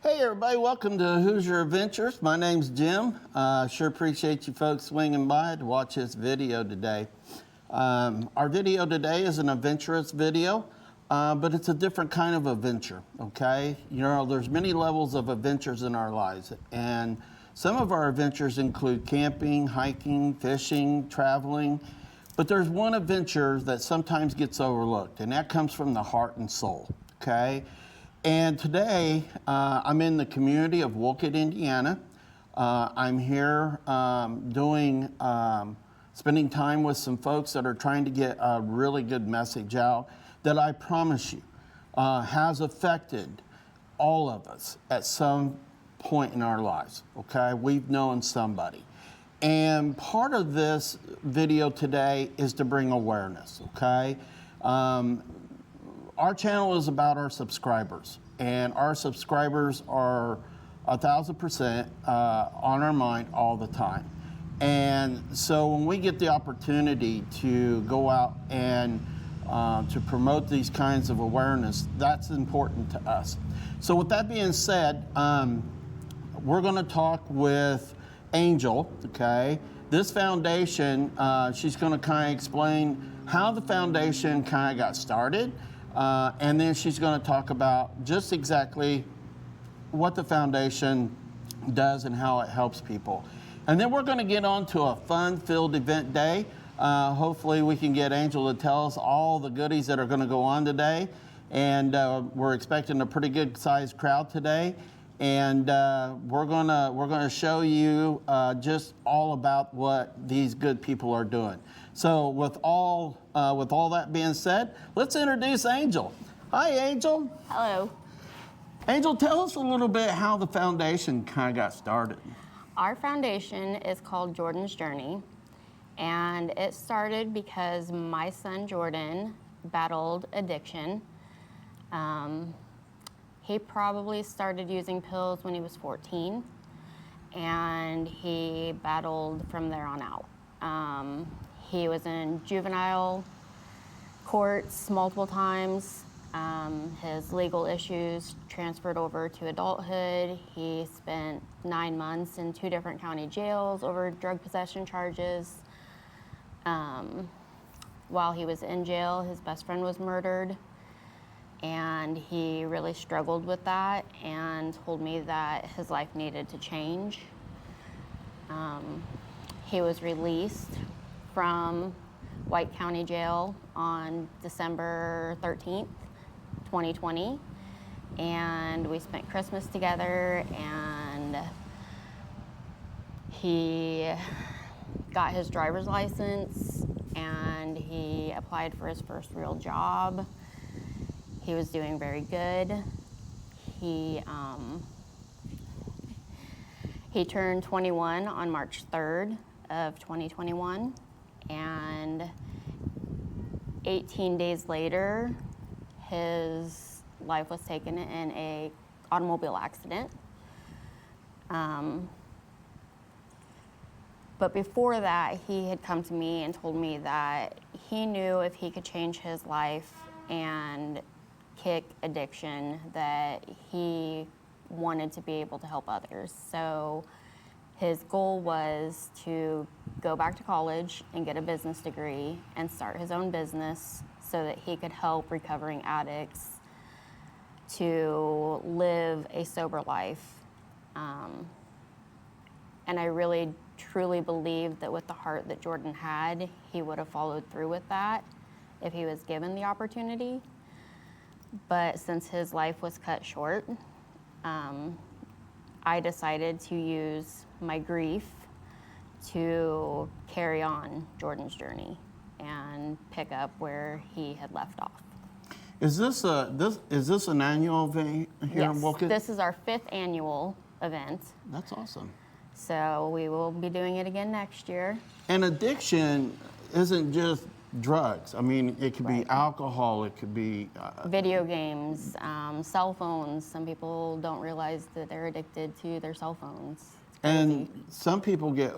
Hey everybody, welcome to Whozer Adventures. My name's Jim. Sure appreciate you folks swinging by to watch this video today. Our video today is an adventurous video, but it's a different kind of adventure, okay? You know, there's many levels of adventures in our lives, and some of our adventures include camping, hiking, fishing, traveling, but there's one adventure that sometimes gets overlooked, and that comes from the heart and soul, okay? And today, I'm in the community of Wolcott, Indiana. I'm here spending time with some folks that are trying to get a really good message out that I promise you has affected all of us at some point in our lives, okay? We've known somebody. And part of this video today is to bring awareness, okay? Our channel is about our subscribers, and our subscribers are 1,000% on our mind all the time. And so when we get the opportunity to go out and to promote these kinds of awareness, that's important to us. So with that being said, we're going to talk with Angel, okay? This foundation, she's going to kind of explain how the foundation kind of got started. And then she's going to talk about just exactly what the foundation does and how it helps people. And then we're going to get on to a fun-filled event day. Hopefully we can get Angel to tell us all the goodies that are going to go on today. And we're expecting a pretty good-sized crowd today. And we're gonna show you just all about what these good people are doing. So with all that being said, let's introduce Angel. Hi, Angel. Hello. Angel, tell us a little bit how the foundation kind of got started. Our foundation is called Jordyn's Journey, and it started because my son Jordyn battled addiction. He probably started using pills when he was 14, and he battled from there on out. He was in juvenile courts multiple times. His legal issues transferred over to adulthood. He spent 9 months in 2 different county jails over drug possession charges. While he was in jail, his best friend was murdered. And he really struggled with that and told me that his life needed to change. He was released from White County Jail on December 13th, 2020. And we spent Christmas together, and he got his driver's license, and he applied for his first real job. He was doing very good. He turned 21 on March 3rd of 2021, and 18 days later, his life was taken in an automobile accident. But before that, he had come to me and told me that he knew if he could change his life and kick addiction, that he wanted to be able to help others. So his goal was to go back to college and get a business degree and start his own business so that he could help recovering addicts to live a sober life. And I really, truly believe that with the heart that Jordyn had, he would have followed through with that if he was given the opportunity. But since his life was cut short, I decided to use my grief to carry on Jordyn's journey and pick up where he had left off. Is this an annual event here in Wolcott? Yes, this is our 5th annual event. That's awesome. So we will be doing it again next year. And addiction isn't just drugs. I mean, it could be alcohol, it could be video games, cell phones. Some people don't realize that they're addicted to their cell phones. And some people get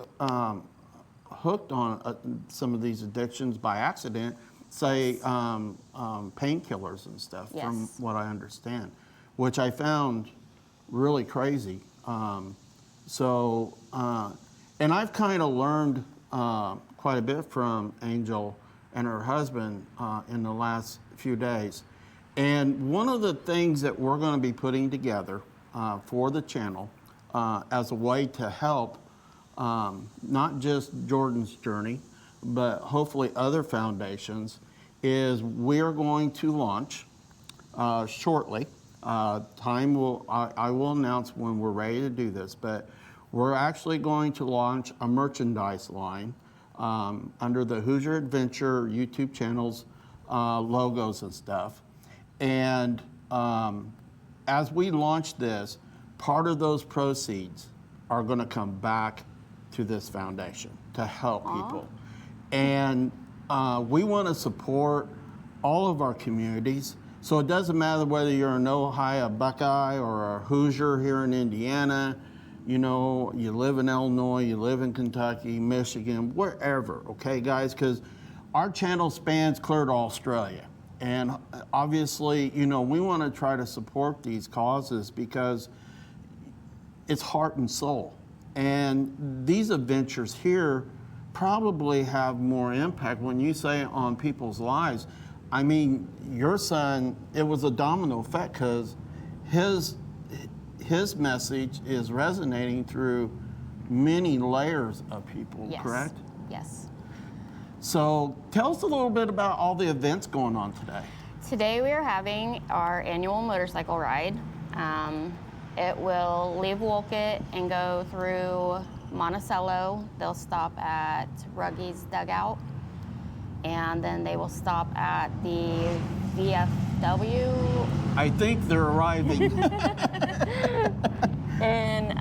hooked on some of these addictions by accident, say painkillers and stuff, from what I understand, which I found really crazy. And I've kind of learned quite a bit from Angel and her husband in the last few days. And one of the things that we're going to be putting together for the channel as a way to help not just Jordyn's journey, but hopefully other foundations, is we're going to launch shortly. I will announce when we're ready to do this, but we're actually going to launch a merchandise line under the Whozer Adventure YouTube channels, logos and stuff. And as we launch this, part of those proceeds are going to come back to this foundation to help people. And we want to support all of our communities. So it doesn't matter whether you're an Ohio Buckeye or a Hoosier here in Indiana, you know, you live in Illinois, you live in Kentucky, Michigan, wherever, okay, guys? Because our channel spans clear to Australia. And obviously, you know, we want to try to support these causes because it's heart and soul. And these adventures here probably have more impact when you say on people's lives. I mean, your son, it was a domino effect because his message is resonating through many layers of people, Yes. correct? Yes. So tell us a little bit about all the events going on today. Today we are having our annual motorcycle ride. It will leave Wolcott and go through Monticello. They'll stop at Ruggy's Dugout, and then they will stop at the VFW I think they're arriving. in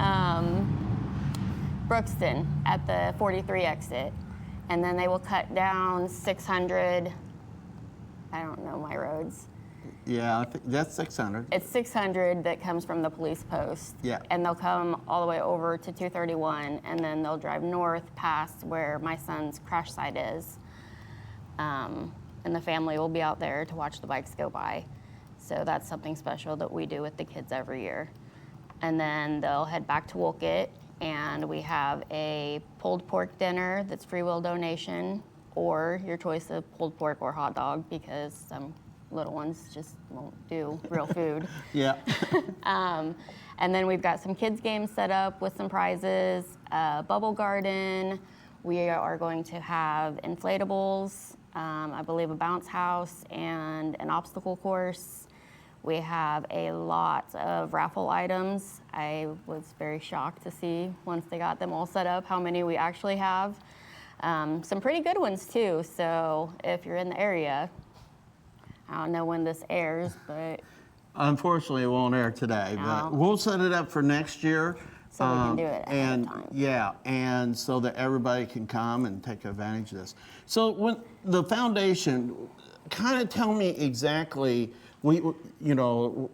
Brookston at the 43 exit. And then they will cut down 600, I don't know my roads. Yeah, I think that's 600. It's 600 that comes from the police post. Yeah. And they'll come all the way over to 231, and then they'll drive north past where my son's crash site is. And the family will be out there to watch the bikes go by. So that's something special that we do with the kids every year. And then they'll head back to Wolcott, and we have a pulled pork dinner that's free will donation, or your choice of pulled pork or hot dog, because some little ones just won't do real food. Yeah. And then we've got some kids games set up with some prizes, a bubble garden. We are going to have inflatables, I believe a bounce house, and an obstacle course. We have a lot of raffle items. I was very shocked to see, once they got them all set up, how many we actually have. Some pretty good ones too, so if you're in the area, I don't know when this airs, but Unfortunately, it won't air today, but No. we'll set it up for next year. So we can do it ahead of time. Yeah, and so that everybody can come and take advantage of this. So when the foundation, kind of tell me exactly, we're going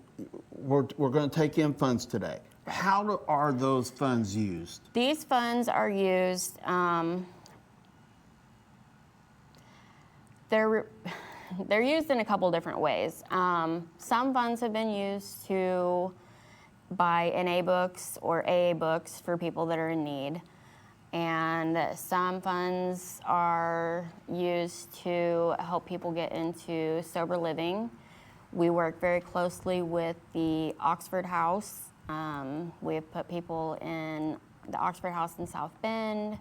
to take in funds today. How are those funds used? these funds are used, they're used in a couple different ways. Some funds have been used to buy NA books or AA books for people that are in need. And some funds are used to help people get into sober living. We work very closely with the Oxford House. We have put people in the Oxford House in South Bend.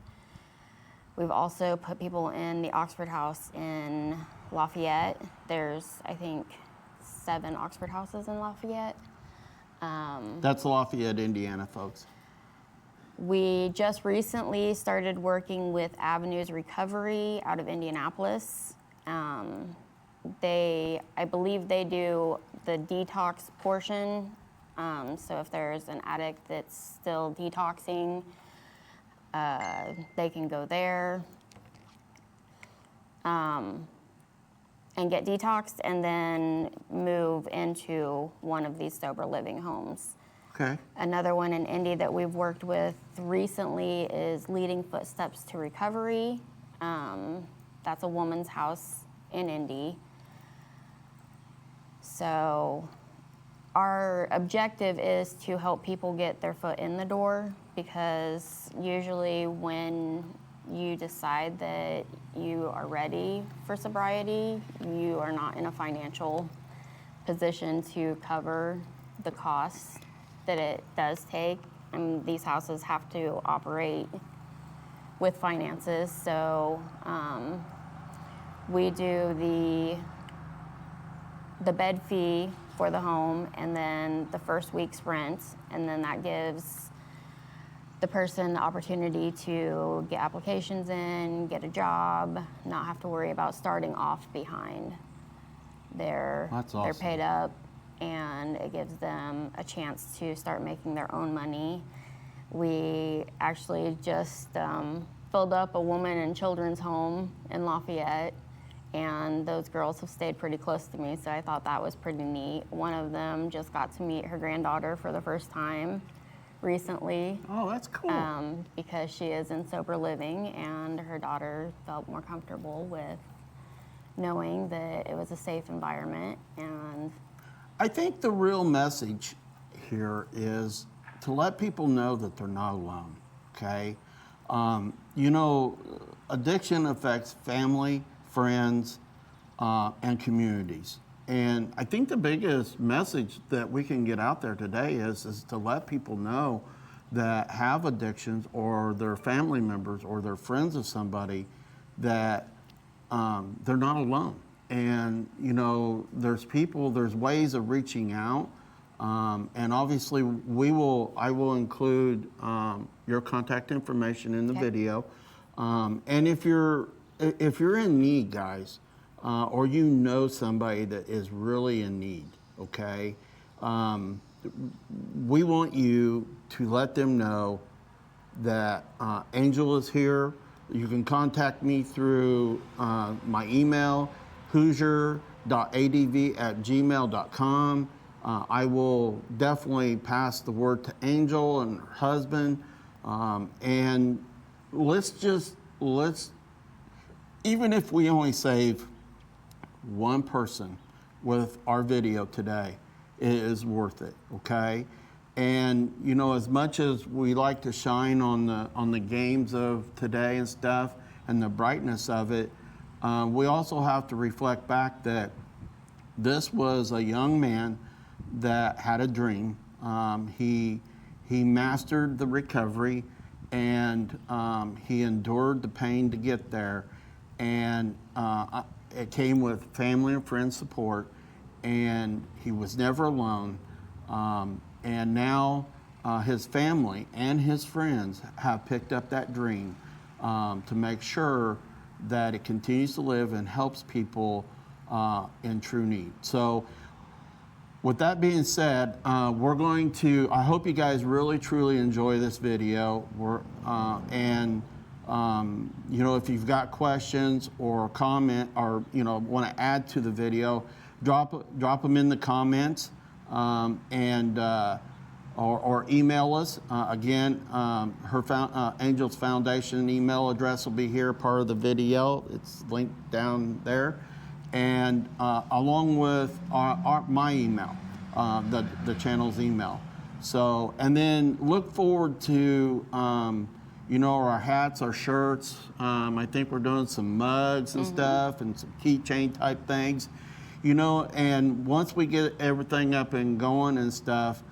We've also put people in the Oxford House in Lafayette. There's, I think, 7 Oxford houses in Lafayette. That's Lafayette, Indiana, folks. We just recently started working with Avenues Recovery out of Indianapolis. I believe they do the detox portion. So if there's an addict that's still detoxing, they can go there and get detoxed and then move into one of these sober living homes. Okay. Another one in Indy that we've worked with recently is Leading Footsteps to Recovery. That's a woman's house in Indy. So our objective is to help people get their foot in the door, because usually when you decide that you are ready for sobriety, you are not in a financial position to cover the costs that it does take. And these houses have to operate with finances, so we do the bed fee for the home, and then the first week's rent, and then that gives the person the opportunity to get applications in, get a job, not have to worry about starting off behind. They're paid up, and it gives them a chance to start making their own money. We actually just filled up a woman and children's home in Lafayette, and those girls have stayed pretty close to me, so I thought that was pretty neat. One of them just got to meet her granddaughter for the first time recently. Oh, that's cool. Because she is in sober living, and her daughter felt more comfortable with knowing that it was a safe environment. And I think the real message here is to let people know that they're not alone, okay? Addiction affects family, friends, and communities. And I think the biggest message that we can get out there today is to let people know that have addictions, or their family members or their friends of somebody, that they're not alone. And there's ways of reaching out. And obviously I will include your contact information in the video. And if you're in need, guys, or you know somebody that is really in need, okay, we want you to let them know that Angel is here. You can contact me through my email, whozer.adv@gmail.com. I will definitely pass the word to Angel and her husband. And let's, even if we only save one person with our video today, it is worth it, okay? And as much as we like to shine on the games of today and stuff and the brightness of it, we also have to reflect back that this was a young man that had a dream. He mastered the recovery, and he endured the pain to get there, and it came with family and friend support, and he was never alone. And now his family and his friends have picked up that dream to make sure that it continues to live and helps people in true need. So with that being said, I hope you guys really truly enjoy this video. If you've got questions or comment, or want to add to the video, drop them in the comments, or email us. Again, Angel's Foundation email address will be here, part of the video. It's linked down there. And along with my email, the channel's email. So, and then look forward to, our hats, our shirts. I think we're doing some mugs and stuff, and some keychain type things, and once we get everything up and going and stuff,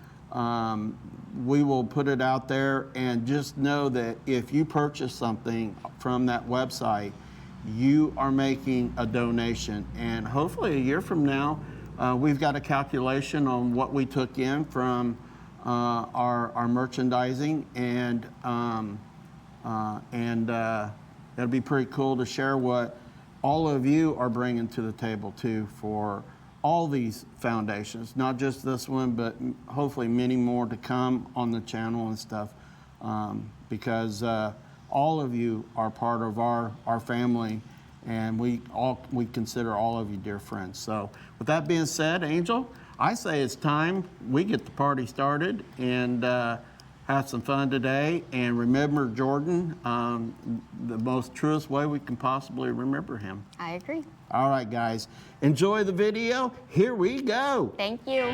we will put it out there. And just know that if you purchase something from that website, you are making a donation. And hopefully a year from now, we've got a calculation on what we took in from our merchandising, and it'll be pretty cool to share what all of you are bringing to the table too, for all these foundations, not just this one, but hopefully many more to come on the channel and stuff, because all of you are part of our family, and we consider all of you dear friends. So with that being said, Angel, I say it's time we get the party started and have some fun today. And remember Jordyn the most truest way we can possibly remember him. I agree. All right, guys, enjoy the video. Here we go. Thank you.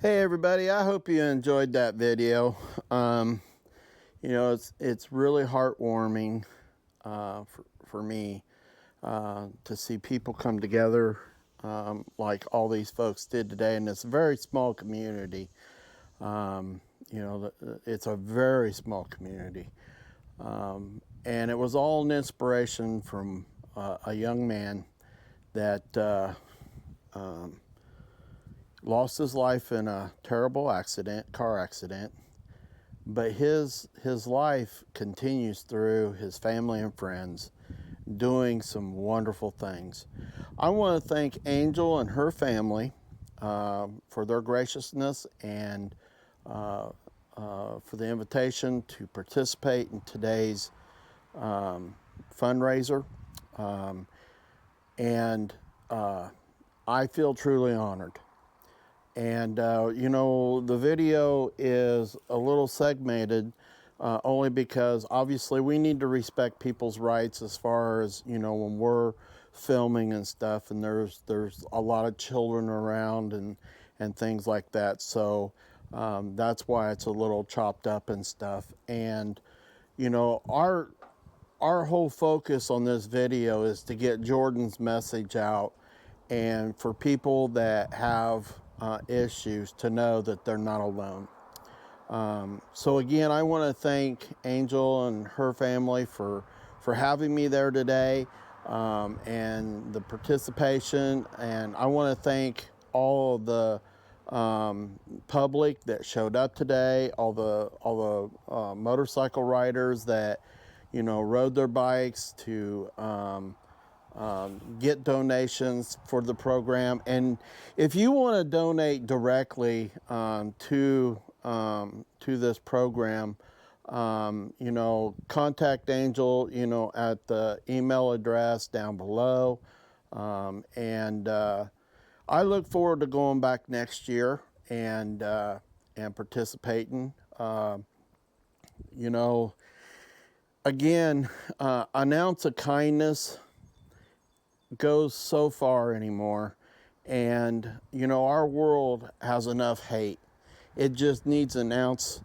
Hey everybody, I hope you enjoyed that video. You know, it's really heartwarming for me to see people come together like all these folks did today in this very small community. You know, it's a very small community. And it was all an inspiration from a young man that lost his life in a terrible car accident, but his life continues through his family and friends doing some wonderful things. I want to thank Angel and her family for their graciousness and for the invitation to participate in today's fundraiser. And I feel truly honored. And you know, the video is a little segmented only because obviously we need to respect people's rights as far as, you know, when we're filming and stuff, and there's a lot of children around and things like that. So that's why it's a little chopped up and stuff. And you know, our whole focus on this video is to get Jordyn's message out, and for people that have issues to know that they're not alone. So again, I want to thank Angel and her family for having me there today, and the participation. And I want to thank all of the public that showed up today, all the motorcycle riders that, you know, rode their bikes to get donations for the program. And if you want to donate directly to this program, you know, contact Angel, you know, at the email address down below. And I look forward to going back next year and participating. You know, again, an ounce of kindness goes so far anymore. And you know, our world has enough hate. It just needs an ounce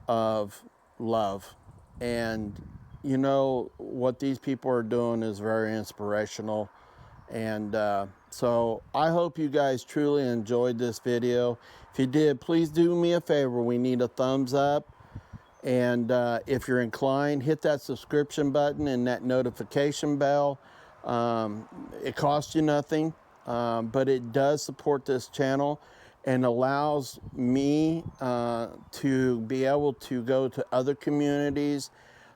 of love. And you know, what these people are doing is very inspirational. And so I hope you guys truly enjoyed this video. If you did, please do me a favor. We need a thumbs up. And if you're inclined, hit that subscription button and that notification bell. It costs you nothing, but it does support this channel and allows me to be able to go to other communities.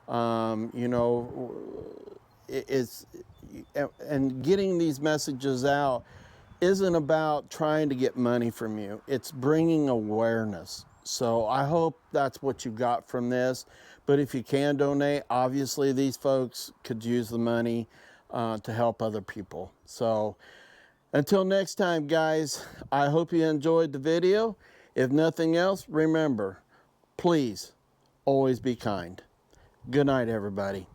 You know, and getting these messages out isn't about trying to get money from you. It's bringing awareness. So I hope that's what you got from this. But if you can donate, obviously these folks could use the money to help other people. So until next time, guys, I hope you enjoyed the video. If nothing else, remember, please always be kind. Good night, everybody.